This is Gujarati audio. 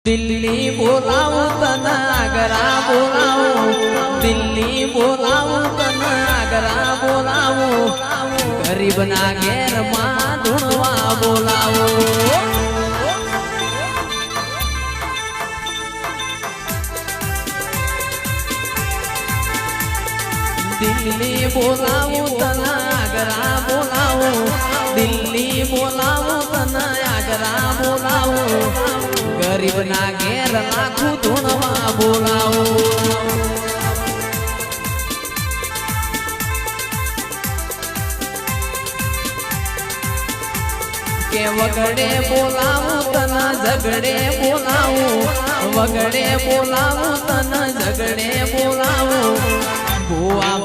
દિલ્હી બોલાવું તને આગરા બોલાવું, દિલ્હી બોલાવું તને આગરા બોલાવું, ગરીબના ઘેરમાં ધૂણવા બોલાવું. દિલ્હી બોલાવું તને આગરા બોલાવું, દિલ્હી બોલાવું તને આગરા બોલાવું, ગરીબના ઘેર લાખું ધૂણવા બોલાવું. કે વગડે બોલાવું તને ઝગડે બોલાવું, વગડે બોલાવું તને ઝગડે બોલાવું, ભુવા